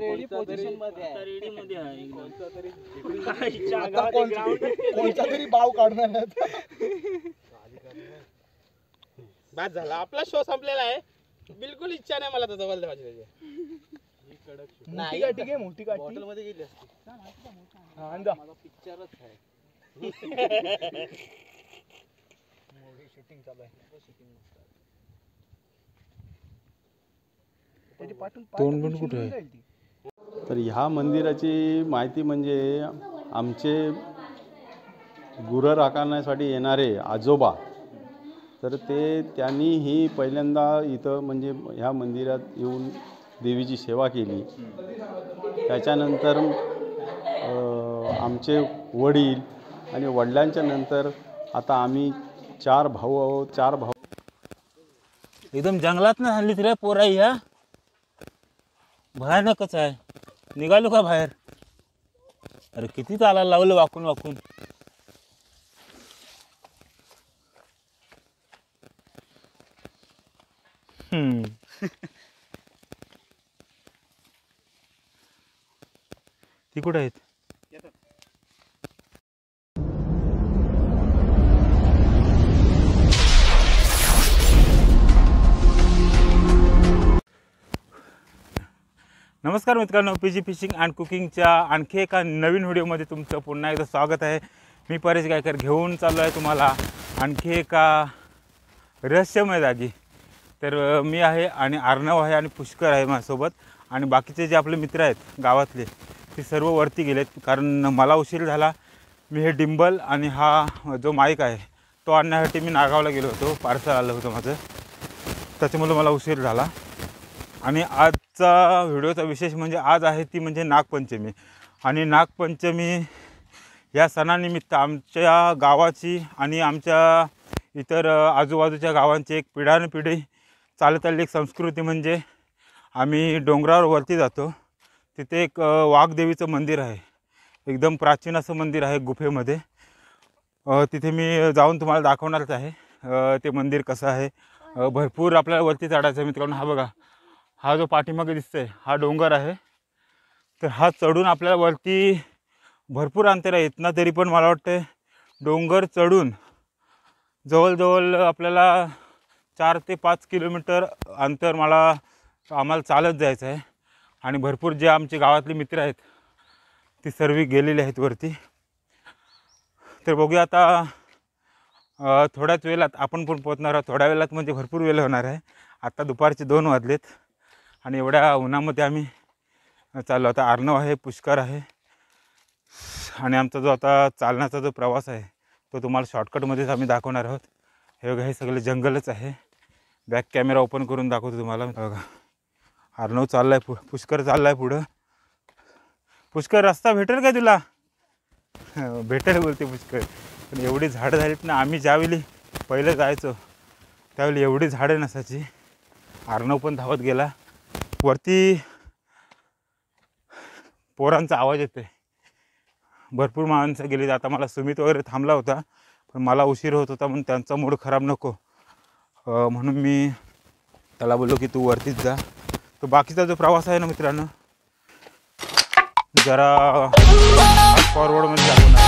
Ready position मध्ये आहे, ready मध्ये आहे. कोणता तरी बाव काढणार. बाद झाला आपला शो संपलेला आहे. बिलकुल इच्छा नाही मला त्याचा बल ठेवायची. मोठी काठी घे, मोठी काठी बॉटल मध्ये गेली असती. पिक्चरच आहे. शूटिंग चालू आहे. तोंड कुठे आहे? तर ह्या मंदिराची माहिती म्हणजे आमचे गुरं राखण्यासाठी येणारे आजोबा, तर त्यांनी ही पहिल्यांदा इथं म्हणजे ह्या मंदिरात येऊन देवीची सेवा केली. त्याच्यानंतर आमचे वडील आणि वडिलांच्या नंतर आता आम्ही 4 भाऊ आहोत. 4 भाऊ एकदम जंगलात ना हल्ली रे पोरा. ह्या भयानकच आहे. निघालो का बाहेर? अरे किती चालायला लावलं वाकून वाकून. ती कुठे आहेत? नमस्कार मित्रांनो, पीजी फिशिंग अँड कुकिंगच्या आणखी एका नवीन व्हिडिओमध्ये तुमचं पुन्हा एकदा स्वागत आहे. मी परेश गायकर घेऊन चाललो आहे तुम्हाला आणखी एका रहस्यमय जागी. तर मी आहे आणि अर्णव आहे आणि पुष्कर आहे माझ्यासोबत. आणि बाकीचे जे आपले मित्र आहेत गावातले ते सर्व वरती गेलेत, कारण मला उशीर झाला. मी हे डिंबल आणि हा जो माईक आहे तो आणण्यासाठी मी नागावला गेलो होतो. पार्सल आलं होतं माझं, त्याच्यामुळे मला उशीर झाला. आणि आजचा व्हिडिओचा विशेष म्हणजे आज आहे ती म्हणजे नागपंचमी. आणि नागपंचमी या सणानिमित्त आमच्या गावाची आणि आमच्या इतर आजूबाजूच्या गावांची एक पिढ्यानपिढी चालत आलेली एक संस्कृती म्हणजे आम्ही डोंगरावर वरती जातो. तिथे एक वाघदेवीचं मंदिर आहे. एकदम प्राचीन असं मंदिर आहे गुफेमध्ये. तिथे मी जाऊन तुम्हाला दाखवणारच आहे ते मंदिर कसं आहे. भरपूर आपल्याला वरती चढायचं आहे मित्रांनो. हा बघा, हा जो पाठीमागे दिसतोय हा डोंगर आहे. तर हा चढून आपल्याला वरती भरपूर अंतर आहे. इतना तरी पण मला वाटतं डोंगर चढून जवळजवळ आपल्याला 4 ते 5 किलोमीटर अंतर आम्हाला चालत जायचं आहे. आणि भरपूर जे आमचे गावातले मित्र आहेत ती सर्व गेलेले आहेत वरती. तर बघूया आता थोड्याच वेळात आपण पण पोहोचणार आहोत. थोड्या वेळात म्हणजे भरपूर वेळ होणार आहे. आत्ता दुपारचे 2 वाजलेत आणि एवढ्या उन्हामध्ये आम्ही चाललो. आता अर्णव आहे, पुष्कर आहे आणि आमचा जो आता चालण्याचा जो प्रवास आहे तो तुम्हाला शॉर्टकटमध्येच आम्ही दाखवणार आहोत. हे बघा, हे सगळे जंगलच आहे. बॅक कॅमेरा ओपन करून दाखवतो तुम्हाला. बघा, अर्णव चालला आहे, पुष्कर चालला आहे पुढं. पुष्कर, रस्ता भेटेल का तुला? भेटेल बोलते पुष्कर. पण एवढी झाडं झालीत ना. आम्ही ज्यावेळी पहिलं जायचो त्यावेळी एवढी झाडं नसायची. अर्णव पण धावत गेला. वरती पोरांचा आवाज येतोय. भरपूर माणसं गेली. आता मला सुमित वगैरे थांबला होता, पण मला उशीर होत होता म्हणून त्यांचा मूड खराब नको म्हणून मी त्याला बोललो की तू वरतीच जा. तो बाकीचा जो प्रवास आहे ना मित्रांनो, जरा फॉरवर्डमध्ये दाखवणार.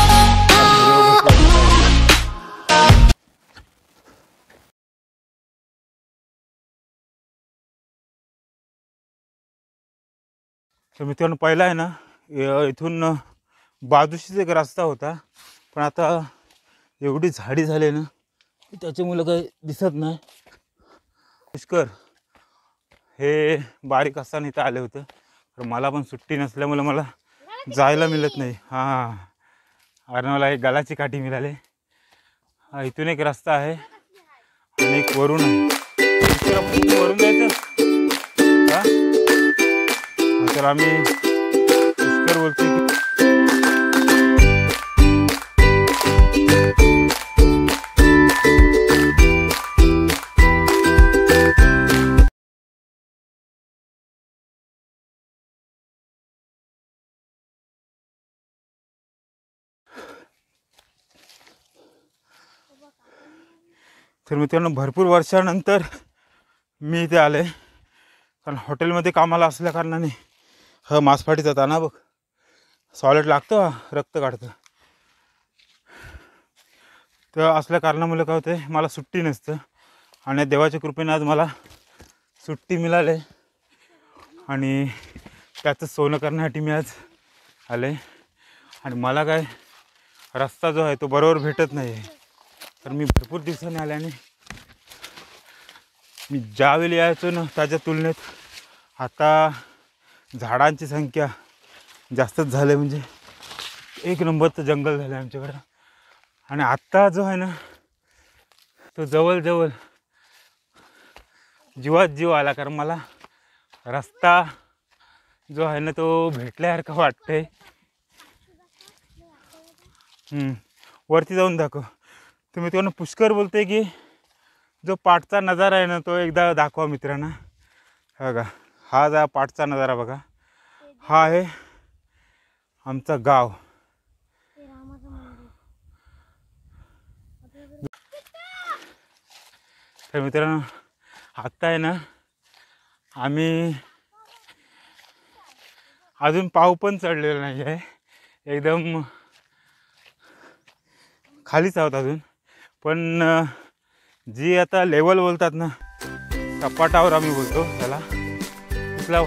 तर मित्रांनो, पहिला आहे ना इथून बाजूशीच एक रस्ता होता, पण आता एवढी झाडी झाली ना की त्याच्यामुळे काही दिसत नाही. पुष्कर हे बारीक असताना इथं आले होतं, तर मला पण सुट्टी नसल्यामुळे मला जायला मिळत नाही. हां, अर्णवला एक गालाची काठी मिळाली. इथून एक रस्ता आहे आणि एक वरून आहे. वरून जायचं हां. तर आम्ही पुष्कर बोलतो की तर मित्रांनो, भरपूर वर्षानंतर मी इथे आले. कारण हॉटेलमध्ये कामाला असल्या कारणाने हा मांसफाटीचा ताना बघ, सॉलिड लागतो हा, रक्त काढतं. तर असल्या कारणामुळे काय होते, मला सुट्टी नसतं आणि देवाच्या कृपेने आज मला सुट्टी मिळाली आणि त्याचं सोनं करण्यासाठी मी आज आले. आणि मला काय रस्ता जो आहे तो बरोबर भेटत नाही आहे, तर मी भरपूर दिवसांनी आले आणि मी ज्यावेळी यायचो ना त्याच्या तुलनेत आता झाडांची संख्या जास्तच झाली, म्हणजे एक नंबरचं जंगल झालं आहे आमच्याकडं. आणि आत्ता जो आहे ना तो जवळजवळ जीवात जीव आला, कारण मला रस्ता जो आहे ना तो भेटल्यासारखं वाटतंय. वरती जाऊन दाखव. तुम्ही तेव्हा पुष्कर बोलते की जो पाठचा नजारा आहे ना तो एकदा दाखवा मित्रांना. बघा हा जा पाठचा नजारा बघा, हा आहे आमचा गाव. तर मित्रांनो आत्ता आहे ना आम्ही अजून पाव पण चढलेला नाही आहे, एकदम खालीच आहोत अजून. पण जी आता लेवल बोलतात ना, सपाटावर आम्ही बोलतो त्याला, तिथला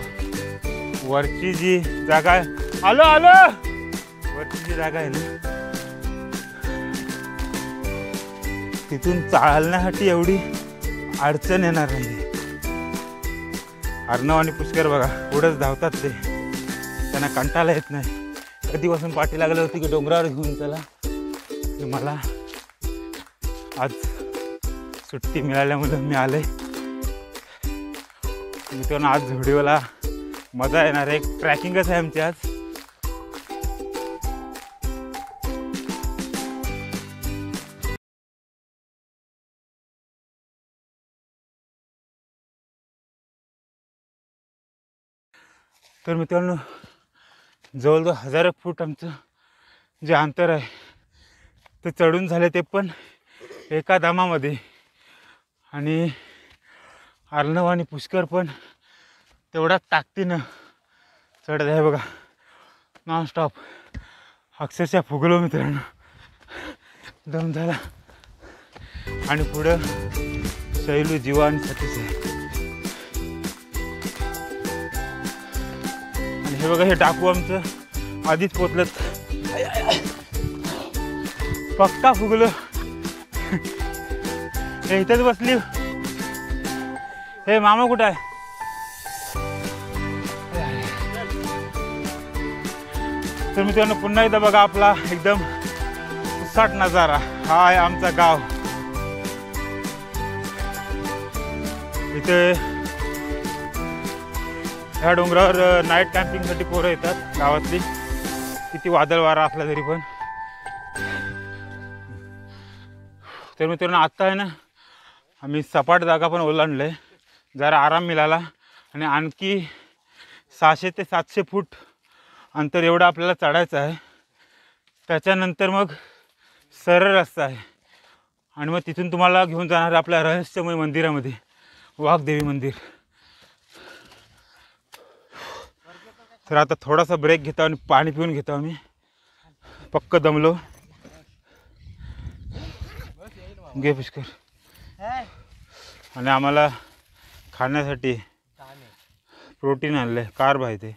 वरची जी जागा आहे, आलो आलो वरची जी जागा आहे ना तिथून चालण्यासाठी एवढी अडचण येणार नाही. अर्णव आणि पुष्कर बघा पुढंच धावतात, ते त्यांना कंटाळा येत नाही. कधीपासून पाठी लागली होती की डोंगरावर घेऊन चला. मला आज सुट्टी मिळाल्यामुळे मी आले. मित्रांनो आज व्हिडिओला मजा येणार आहे, एक ट्रॅकिंगच आहे आमची आज. तर मित्रांनो जवळजवळ 1000 फूट आमचं जे अंतर आहे ते चढून झाले, ते पण एका दमामध्ये. आणि अर्णव आणि पुष्कर पण तेवढ्याच ताकदीनं चढत आहे बघा, नॉनस्टॉप. अक्षरशः फुगलो मित्रांनो, दम झाला. आणि पुढं शैलू, जीवा आणि सतीश आहे. आणि हे बघा हे टाकू आमचं आधीच पोचलत, पक्का फुगलो. हे इथंच बसली. हे मामा कुठं आहे? तर मित्रांनो पुन्हा एकदा बघा आपला एकदम सुसाट नजारा, हा आहे आमचा गाव. इथे ह्या डोंगरावर नाईट कॅम्पिंगसाठी पोरं येतात गावातली, किती वादळ वारा असला तरी पण. तर मित्रांनो आत्ता आहे ना आम्ही सपाट जागा पण ओलांडले, जरा आराम मिळाला. आणि आणखी 600 ते 700 फूट अंतर एवढं आपल्याला चढायचं आहे. त्याच्यानंतर मग सरळ रस्ता आहे आणि मग तिथून तुम्हाला घेऊन जाणार आपल्या रहस्यमय मंदिरामध्ये, वाघदेवी मंदिर. तर आता थोडासा ब्रेक घेतो आणि पाणी पिऊन घेतो आम्ही, पक्क दमलो. घे पुष्कर. आणि आम्हाला खाण्यासाठी प्रोटीन आणलं आहे, कार्ब आहे ते.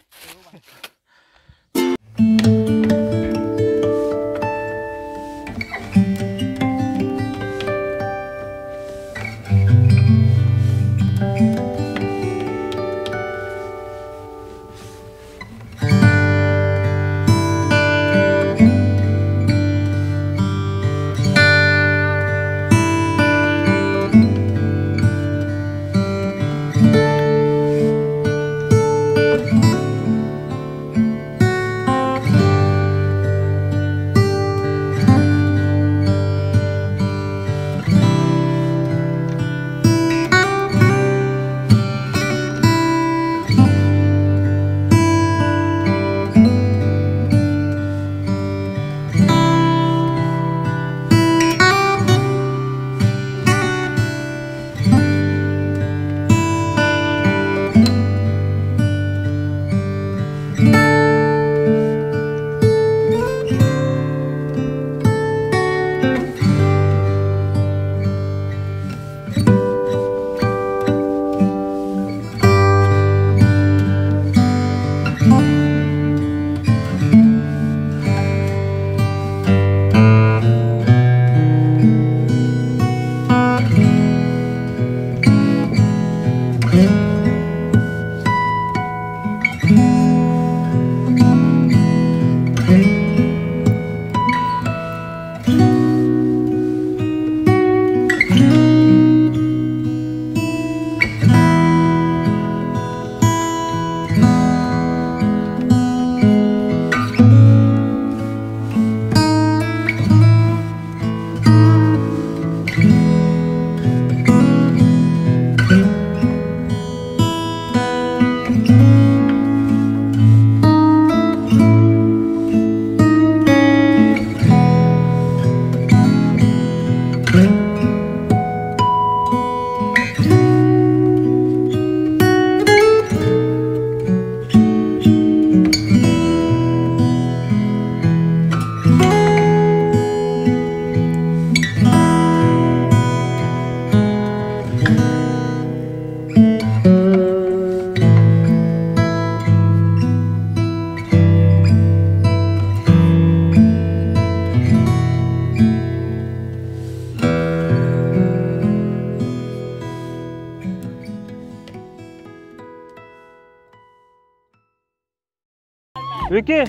विकी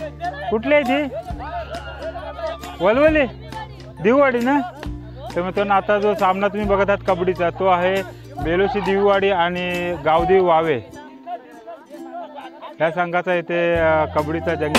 कुठली आहे ती वलवली दिववाडी ना. तर मित्रांनो आता जो सामना तुम्ही बघत आहात कबड्डीचा तो आहे बेलोशी दिववाडी आणि गावदेवी वावे या संघाचा इथे कबड्डीचा जंग.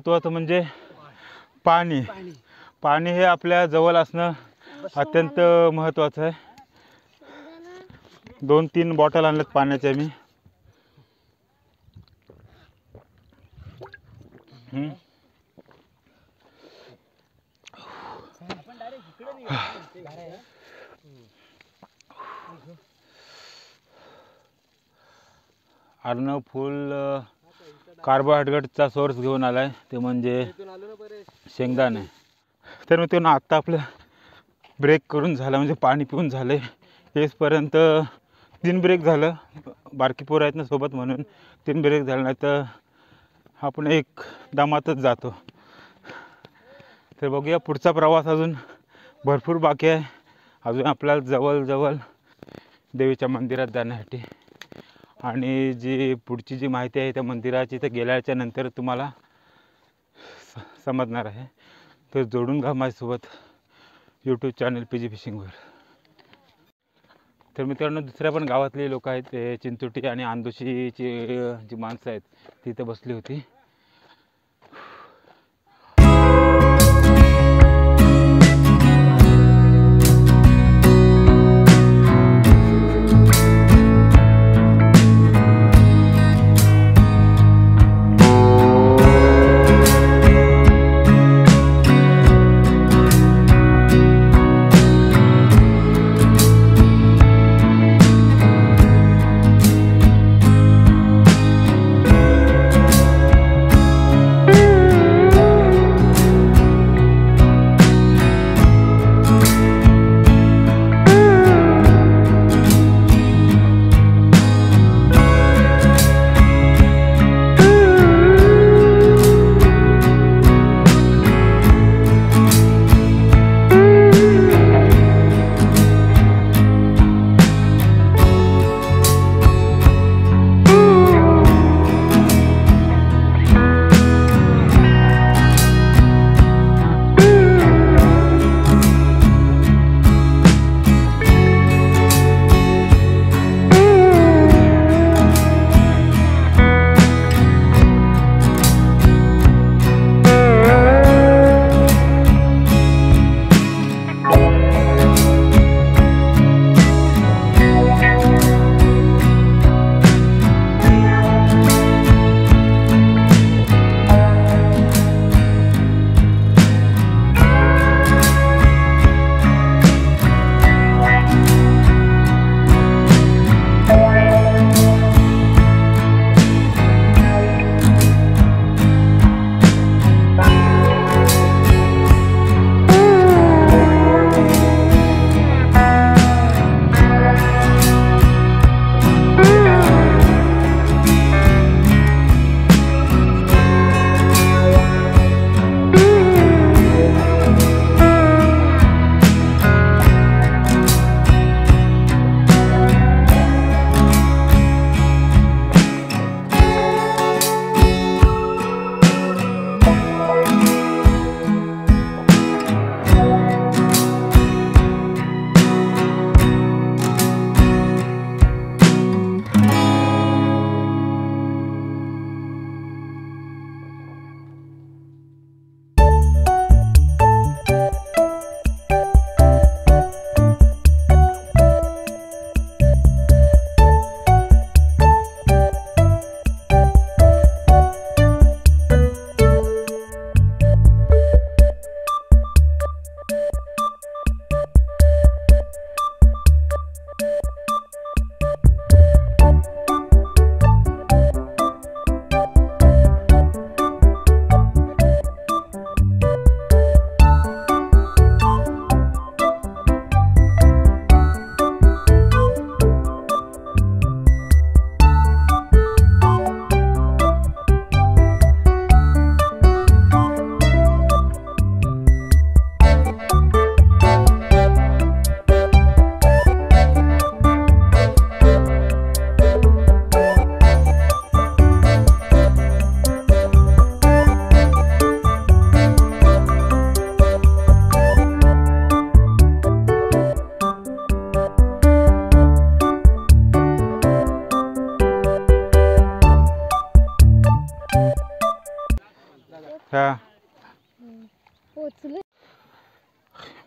महत्त्वाचं म्हणजे पाणी. पाणी हे आपल्या जवळ असणं अत्यंत महत्त्वाचं आहे. 2-3 बॉटल आणल्यात पाण्याच्या मी. अर्णव फुल कार्बोहायड्रेटचा सोर्स घेऊन आलाय, ते म्हणजे शेंगदाणे. तर मित्रांनो आत्ता आपलं ब्रेक करून झालं, म्हणजे पाणी पिऊन झाले. हेचपर्यंत 3 ब्रेक झालं. बारकी पोरं आहेत ना सोबत म्हणून 3 ब्रेक झाले, नाही तर आपण एक दमातच जातो. तर बघूया पुढचा प्रवास अजून भरपूर बाकी आहे. अजून आपल्याला जवळ देवीच्या मंदिरात जाण्यासाठी. आणि जी पुढची जी माहिती आहे त्या मंदिराची तर गेल्याच्या नंतर तुम्हाला समजणार आहे. तर जोडून घ्या माझ्यासोबत यूट्यूब चॅनल PG फिशिंगवर. तर मित्रांनो दुसऱ्या पण गावातले लोक आहेत, ते चिंचोटी आणि आंदोशीची जी माणसं आहेत तिथे बसली होती.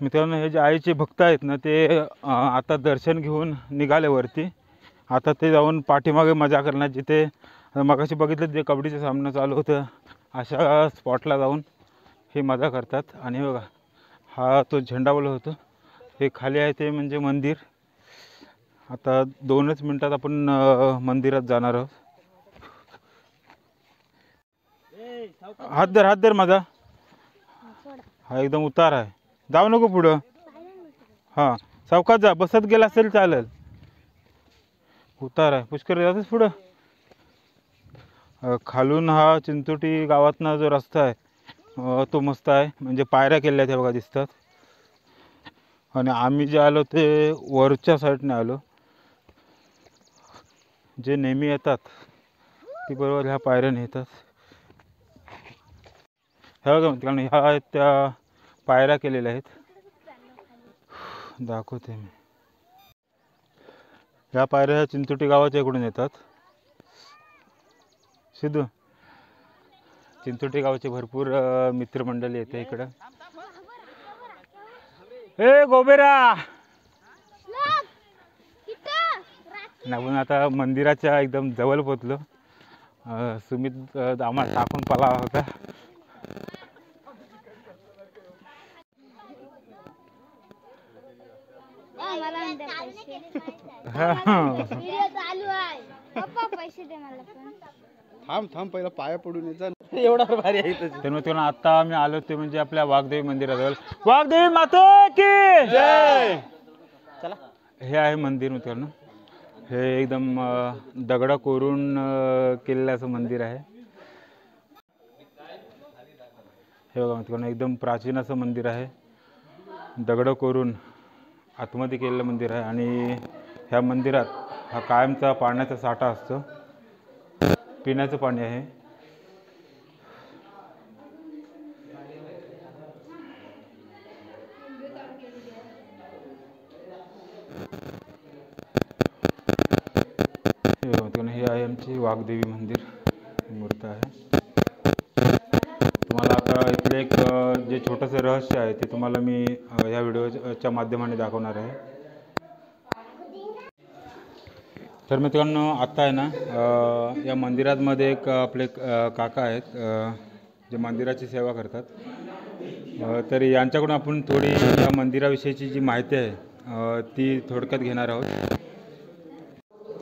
मित्रांनो हे जे आईचे भक्त आहेत ना ते आता दर्शन घेऊन निघाले वरती. आता ते जाऊन पाठीमागे मजा करणार, जिथे मगाशी बघितलं जे कबड्डीचं सामना चालू होतं अशा स्पॉटला जाऊन हे मजा करतात. आणि बघा हा तो झेंडावला होतो, हे खाली आहे ते म्हणजे मंदिर. आता 2च मिनिटात आपण मंदिरात जाणार आहोत. हात धर माझा, हा एकदम उतार आहे, जाऊ नको पुढं. हां सावकाश जा, बसत गेला असेल चालेल. उतार आहे पुष्कर जातच पुढं. खालून हा चिंचोटी गावातनं जो रस्ता आहे तो मस्त आहे, म्हणजे पायऱ्या केल्या त्या बघा दिसतात. आणि आम्ही जे आलो ते वरच्या साईडने आलो. जे नेहमी येतात ती बरोबर ह्या पायऱ्याने येतात. ह्या बघा कारण ह्या आहेत त्या पायऱ्या केलेल्या आहेत. दाखवते मी. ह्या पायऱ्या ह्या चिंचोटी गावाच्या इकडून येतात. सिद्धू चिंचोटी गावचे भरपूर मित्रमंडळी येते इकडं. ए गोबेरा आपण आता मंदिराच्या एकदम जवळ पोचलो. सुमित आम्हाला टाकून पळाला होता. थांब पहिला पाया पडून येतात. एवढा भारी आहे तेव्हा आता आम्ही आलो ते म्हणजे आपल्या वाघदेवी मंदिराजवळ. वाघदेवी माते की जय. चला. हे आहे मंदिर मित्रांनो. हे एकदम दगडा कोरून केलेलं असं मंदिर आहे. हे बघा मित्रांनो एकदम प्राचीन असं मंदिर आहे. दगड कोरून आतमध्ये केलेलं मंदिर आहे. आणि ह्या मंदिरात हा कायमचा पाण्याचा साठा असतो. पिण्याचं पाणी आहे. हे आहे आमची वाघदेवी मंदिर मूर्त आहे. तुम्हाला आता इथले एक जे छोटंसं रहस्य आहे ते तुम्हाला मी या व्हिडिओच्या माध्यमाने दाखवणार आहे. तर मित्रांनो आता आहे ना या मंदिरामध्ये एक आपले काका आहेत जे मंदिराची सेवा करतात. तर यांच्याकडून आपण थोडी या मंदिराविषयीची जी माहिती आहे ती थोडक्यात घेणार आहोत.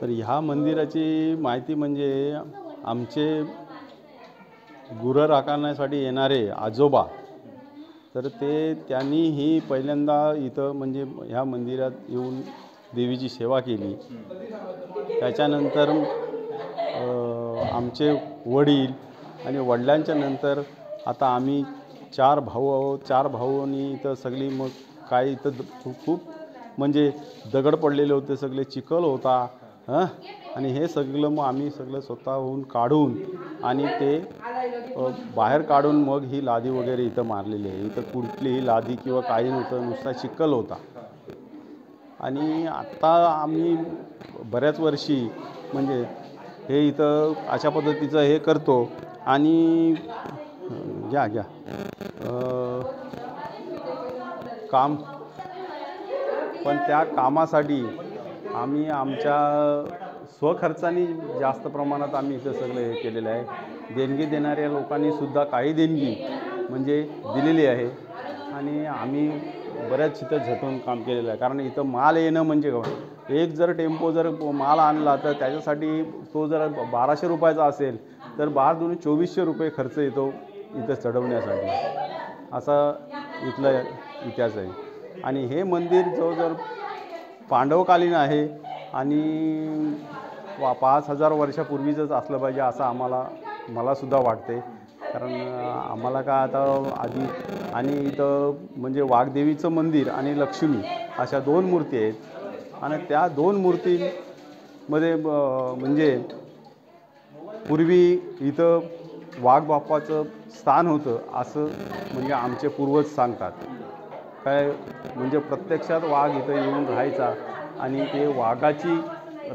तर ह्या मंदिराची माहिती म्हणजे आमचे गुरं राखण्यासाठी येणारे आजोबा, तर त्यांनीही पहिल्यांदा इथं म्हणजे ह्या मंदिरात येऊन देवीची सेवा केली. त्याच्यानंतर आमचे वडील आणि वडिलांच्या नंतर आता आम्ही 4 भाऊ आहोत. 4 भाऊंनी इथं सगळी मग काही इथं खूप म्हणजे दगड पडलेले होते, सगळे चिखल होता आणि हे सगळं मग आम्ही सगळं स्वतःहून काढून आणि ते बाहेर काढून मग ही लादी वगैरे इथं मारलेली आहे. इथं कुठलीही लादी किंवा काही नव्हतं, नुसता चिखल होता. आणि आत्ता आम्ही बऱ्याच वर्षी म्हणजे हे इथं अशा पद्धतीचं हे करतो. आणि घ्या काम, पण त्या कामासाठी आम्ही आमच्या स्वखर्चाने जास्त प्रमाणात आम्ही इथं सगळं हे केलेलं आहे. देणगी देणाऱ्या लोकांनीसुद्धा काही देणगी म्हणजे दिलेली आहे. आणि आम्ही बऱ्याच इथं झटून काम केलेलं आहे. कारण इथं माल येणं म्हणजे एक जर टेम्पो जर माल आणला तर त्याच्यासाठी तो जर 1200 रुपयाचा असेल तर 12×2 = 2400 रुपये खर्च येतो इथं चढवण्यासाठी. असा इथला इतिहास आहे. आणि हे मंदिर जवळजवळ पांडवकालीन आहे आणि 5000 वर्षापूर्वीचंच असलं पाहिजे असं मलासुद्धा वाटते. कारण आम्हाला का आता आधी आणि इथं म्हणजे वाघदेवीचं मंदिर आणि लक्ष्मी अशा 2 मूर्ती आहेत. आणि त्या 2 मूर्तींमध्ये म्हणजे पूर्वी इथं वाघबापाचं स्थान होतं असं म्हणजे आमचे पूर्वज सांगतात. काय म्हणजे प्रत्यक्षात वाघ इथं येऊन राहायचा आणि ते वाघाची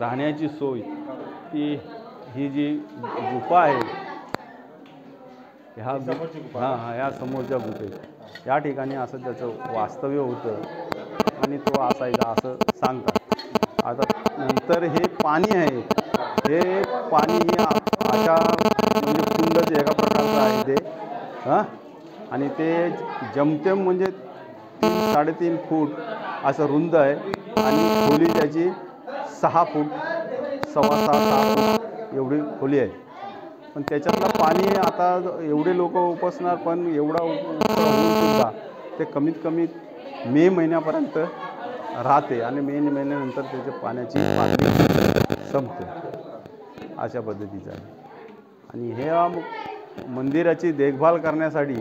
राहण्याची सोय ही जी गुफा आहे ह्या समोरच्या गुफेत या ठिकाणी असं त्याचं वास्तव्य होतं आणि तो असायचा असं सांगतात. आता नंतर हे पाणी आहे, हे पाणी ही अशा म्हणजे कुंडच एका प्रकारचं आहे ते आणि ते जमतेम म्हणजे 3-3.5 फूट असं रुंद आहे आणि खोली त्याची 6 फूट 6.25-6 फूट एवढी खोली आहे. पण त्याच्यातलं पाणी आता एवढे लोक उपसणार पण एवढा होऊनसुद्धा ते कमीत कमी मे महिन्यापर्यंत राहते आणि मे महिन्यानंतर त्याच्या पाण्याची पातळी संपतो अशा पद्धतीचं आहे. आणि ह्या मंदिराची देखभाल करण्यासाठी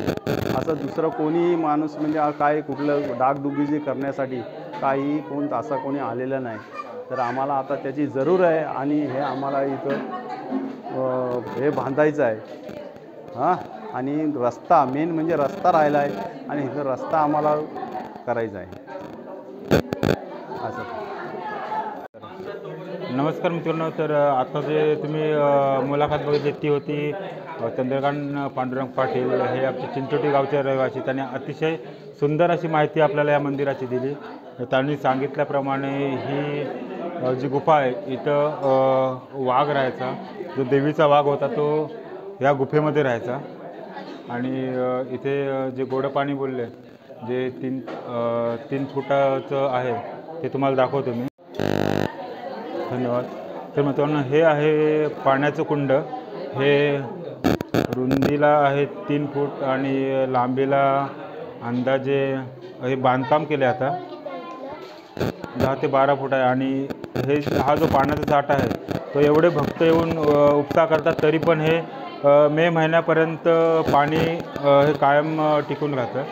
असं दुसरं कोणी माणूस म्हणजे काय कुठलं डागडुगी करण्यासाठी कोण असा कोणी आलेला नाही. तर आम्हाला आता त्याची जरूर आहे आणि हे आम्हाला इथं हे बांधायचं आहे हां. आणि रस्ता मेन म्हणजे रस्ता राहिला आहे आणि इथं रस्ता आम्हाला करायचा आहे असं. नमस्कार मित्रांनो. तर आता जे तुम्ही मुलाखत बघितली ती होती चंद्रकांत पांडुरंग पाटील, हे आपले चिंचोटी गावचे रहिवासी. त्यांनी अतिशय सुंदर अशी माहिती आपल्याला या मंदिराची दिली. त्यांनी सांगितल्याप्रमाणे ही जी गुफा आहे इथं वाघ राहायचा, जो देवीचा वाघ होता तो या गुफेमध्ये राहायचा. आणि इथे जे गोडं पाणी बोलले जे 3 फुटाचं आहे ते तुम्हाला दाखवतो मी. धन्यवाद. तर मित्रांनो हे आहे पाण्याचं कुंड. हे रुंदीला आहे 3 फूट आणि लांबीला अंदाजे हे बांधकाम केले आता 10 ते 12 फूट आहे. आणि हा जो पाण्याचा साठा आहे तो एवढे भक्त येऊन उपसा करतात तरी पण हे मे महिन्यापर्यंत पाणी हे कायम टिकून राहतं.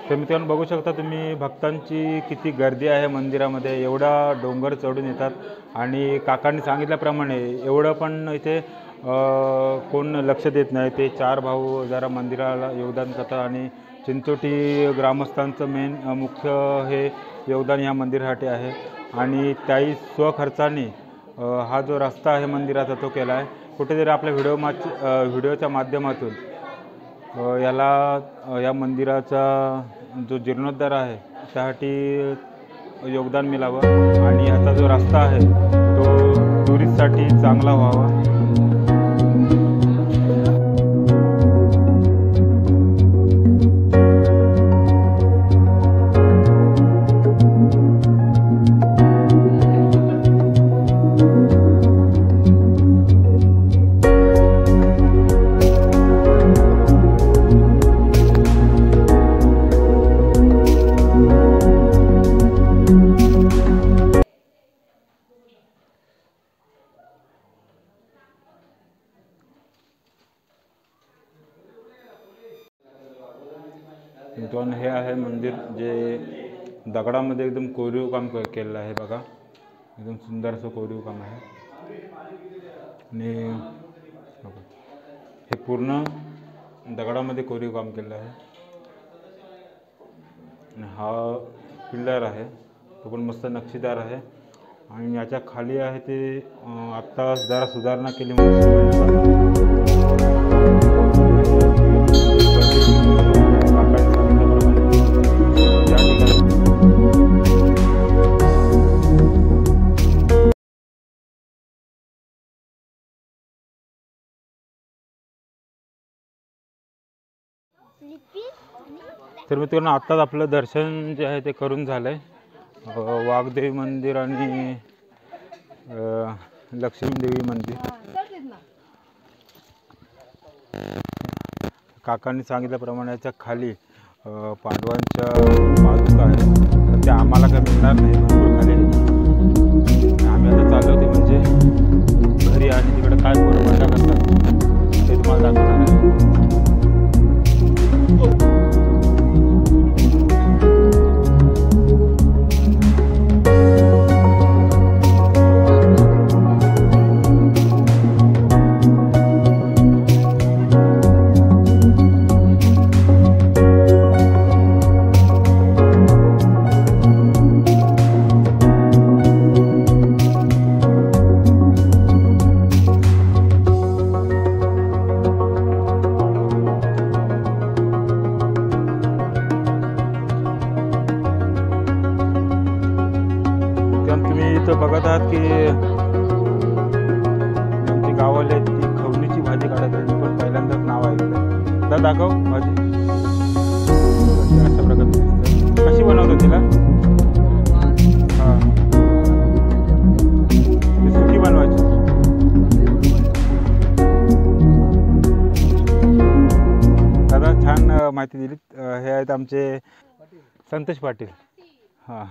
तर मित्रांनो बघू शकता तुम्ही भक्तांची किती गर्दी आहे मंदिरामध्ये. एवढा डोंगर चढून येतात आणि काकांनी सांगितल्याप्रमाणे एवढं पण इथे कोण लक्ष देत नाही. ते 4 भाऊ जरा मंदिराला योगदान करतात आणि चिंचोटी ग्रामस्थांचं मुख्य हे योगदान या मंदिरासाठी आहे. आणि त्याही स्वखर्चाने हा जो रस्ता आहे मंदिराचा तो केला आहे. कुठेतरी आपल्या व्हिडिओच्या माध्यमातून या मंदिराचा जो जीर्णोद्धार आहे त्यासाठी योगदान मिळावं आणि ह्याचा जो रस्ता आहे तो टुरिस्टसाठी चांगला व्हावा. मित्रांनो हे आहे मंदिर जे दगडामध्ये एकदम कोरीव काम केलेलं आहे. बघा एकदम सुंदर असं कोरीव काम आहे. आणि हे पूर्ण दगडामध्ये कोरीव काम केलेलं आहे. आणि हा पिल्लर आहे तो पण मस्त नक्षीदार आहे. आणि याच्या खाली आहे ते आत्ता जरा सुधारणा केली म्हणून तर मित्रांनो आत्ताच आपलं दर्शन जे आहे ते करून झालं आहे. वाघदेवी मंदिर आणि लक्ष्मीदेवी मंदिर. काकांनी सांगितल्याप्रमाणे याच्या खाली पांडवांच्या पादुका आहेत. तर त्या आम्हाला काय मिळणार नाही भरपूर खाली. आम्ही आता चाललो होते म्हणजे घरी आणि तिकडे काय पोरबंदा करतात ते तुम्हाला दाखवणार आहे. बघत आहात की आमची गावाला ती खवणीची भाजी काढत आहे. पण पहिल्यांदाच नाव ऐकलं. तर दाखव भाजी अशा प्रकारे दिसतं. कशी बनवतो तिला? हां ती सुकी बनवायची. दादा छान माहिती दिली. हे आहेत आमचे संतोष पाटील. हां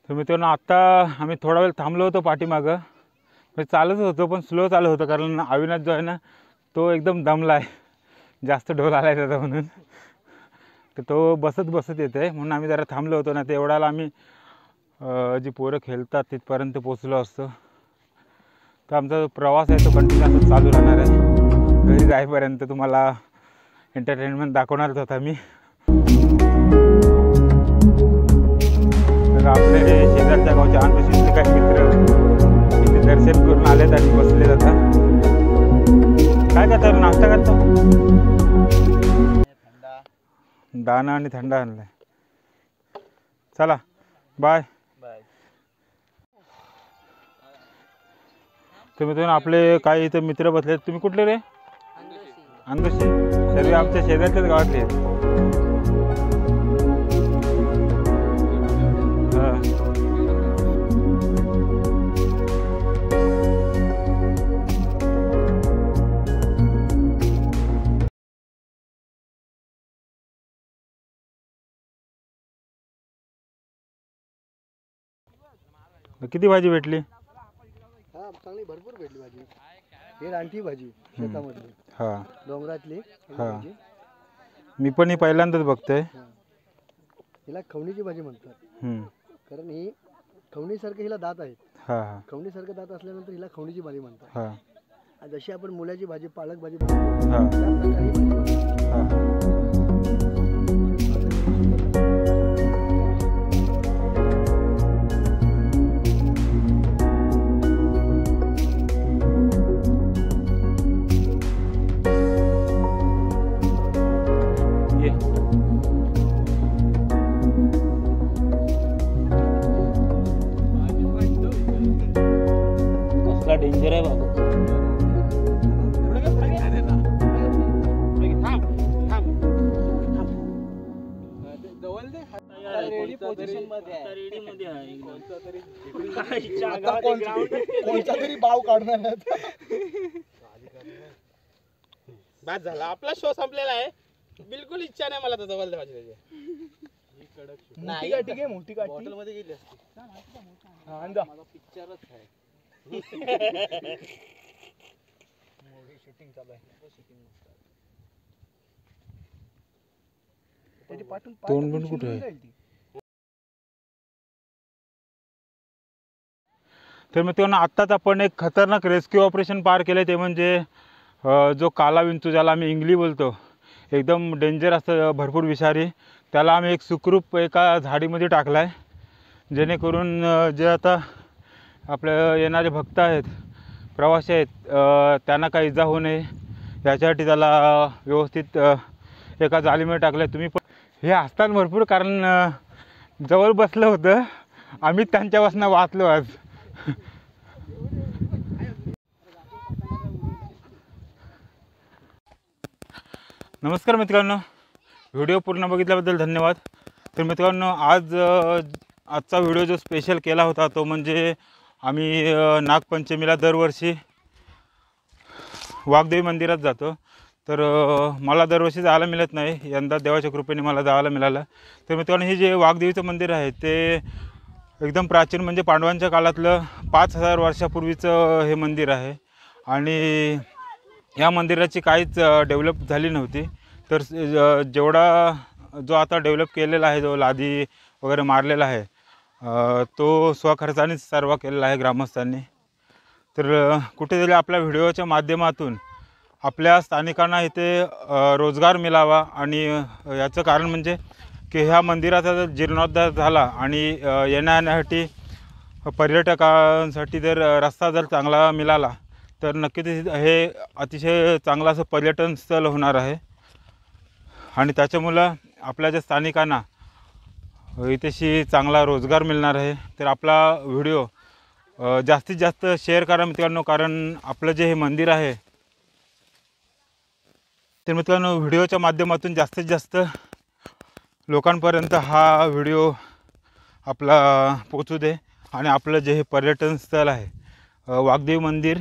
तर मित्रांनो आत्ता आम्ही थोडा वेळ थांबलो होतो पाठीमागं, म्हणजे चालत होतो पण स्लो चालत होतं, कारण अविनाश जो आहे ना तो एकदम दमला आहे, जास्त ढोल आला आहे त्याचा म्हणून. तर तो बसत येत आहे म्हणून आम्ही जरा थांबलो होतो ना. तर एवढ्याला आम्ही जी पोरं खेळतात तिथपर्यंत पोचलो असतो. तर आमचा जो प्रवास आहे तो कंटिन्यू असं चालू राहणार आहे. घरी जाईपर्यंत तुम्हाला एंटरटेनमेंट दाखवणारच होता मी. तर आपले शेजारच्या गावच्या अनपेक्षित काही मित्र इथे दर्शन करून आलेत आणि बसले जातात. काय करतात, नाश्ता करतो? दाणा आणि थंडा आणलाय. चला बाय. तर मित्रांनो आपले काही इथे मित्र बसले. तुम्ही कुठले रे? अंदोशी. सर्व आमच्या शेजारच्याच गावातले आहेत. किती भाजी भेटली? हा चांगली भरपूर भेटली भाजी. हे रानटी भाजी शेतामधली, हा डोंगरातली हा. भाजी. मी पण ही पहिल्यांदाच बघतोय. हिला खवणीची भाजी म्हणतात, कारण ही खवणीसारखं हिला दात आहेत. हा हा खवणीसारखं दात असल्यानंतर हिला खवणीची भाजी म्हणतात. हा आणि जशी आपण मुलाची भाजी, पालक भाजी बनवतो हा त्या प्रकारे ही भाजी बनवतो. हा. कसला डेंजर आहे बाबा. आता कोणता तरी बाव काढणार आहेत. बाद झाला, आपला शो संपलेला आहे. बिलकुल इच्छा नाही मला तर जवळ भाजी त्याची. मोठी काठी घे, मोठी काठी. हॉटेल मध्ये गेली असती. हा, आण जा. पिक्चरच आहे. शूटिंग चालू आहे. त्याची पाठून तोंड पण कुठे आहे? जाईल ती. तर मित्रांनो आत्ताच आपण एक खतरनाक रेस्क्यू ऑपरेशन पार केलं. ते म्हणजे जो काला विंचू ज्याला आम्ही इंगली बोलतो, एकदम डेंजर असतं, भरपूर विषारी, त्याला आम्ही एक सुखरूप एका झाडीमध्ये टाकला आहे, जेणेकरून जे आता आपल्या येणारे भक्त आहेत, प्रवासी आहेत, त्यांना काही इजा होऊ नये याच्यासाठी त्याला व्यवस्थित एका जाळीमध्ये टाकलं आहे. तुम्ही पण हे असतात भरपूर, कारण जवळ बसलं होतं, आम्ही त्यांच्यापासून वाचलो आज. नमस्कार मित्रांनो, व्हिडिओ पूर्ण बघितल्याबद्दल धन्यवाद. तर मित्रांनो आजचा व्हिडिओ जो स्पेशल केला होता तो म्हणजे आम्ही नागपंचमीला दरवर्षी वाघदेवी मंदिरात जातो. तर मला दरवर्षी जायला मिळत नाही, यंदा देवाच्या कृपेने मला जायला मिळालं. तर मित्रांनो हे जे वाघदेवीचं मंदिर आहे ते एकदम प्राचीन, म्हणजे पांडवांच्या काळातलं 5000 वर्षापूर्वीचं हे मंदिर आहे. आणि या मंदिराची काहीच डेव्हलप झाली नव्हती. तर जेवढा जो आता डेव्हलप केलेला आहे, जो लादी वगैरे मारलेला आहे, तो स्वखर्चानेच सर्व केलेला आहे ग्रामस्थांनी. तर कुठेतरी आपल्या व्हिडिओच्या माध्यमातून आपल्या स्थानिकांना इथे रोजगार मिळावा. आणि याचं कारण म्हणजे की ह्या मंदिराचा जर जीर्णोद्धार झाला आणि येण्यासाठी पर्यटकांसाठी जर रस्ता जर चांगला मिळाला तर नक्कीच हे अतिशय चांगलं असं पर्यटन स्थळ होणार आहे. आणि त्याच्यामुळं आपल्या ज्या स्थानिकांना इथेशी चांगला रोजगार मिळणार आहे. तर आपला व्हिडिओ जास्तीत जास्त शेअर करा मित्रांनो, कारण आपलं जे हे मंदिर आहे, तर मित्रांनो व्हिडिओच्या माध्यमातून जास्तीत जास्त लोकांपर्यंत हा व्हिडिओ आपला पोचू दे. आणि आपलं जे हे पर्यटन स्थळ आहे वाघदेवी मंदिर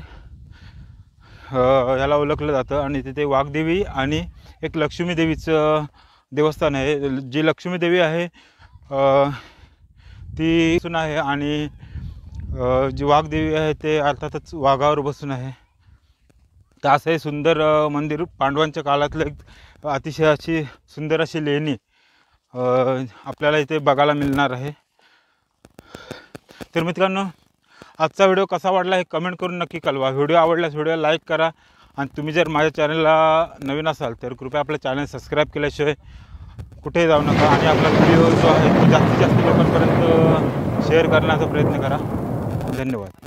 याला ओळखलं जातं. आणि तिथे वाघदेवी आणि एक लक्ष्मी देवीचं देवस्थान आहे. जी लक्ष्मी देवी आहे ती बसून आहे आणि जी वाघदेवी आहे ते अर्थातच वाघावर बसून आहे. तर असं हे सुंदर मंदिर पांडवांच्या काळातलं एक अतिशय अशी सुंदर अशी लेणी आपल्याला इथे बघायला मिळणार आहे. तर मित्रांनो, आजचा व्हिडिओ कसा वाटला हे कमेंट करून नक्की कळवा. व्हिडिओ आवडल्यास व्हिडिओ लाईक करा आणि तुम्ही जर माझ्या चॅनलला नवीन असाल तर कृपया आपलं चॅनल सबस्क्राईब केल्याशिवाय कुठेही जाऊ नका आणि आपला व्हिडिओ जो आहे तो जास्तीत जास्त लोकांपर्यंत शेअर करण्याचा प्रयत्न करा. धन्यवाद.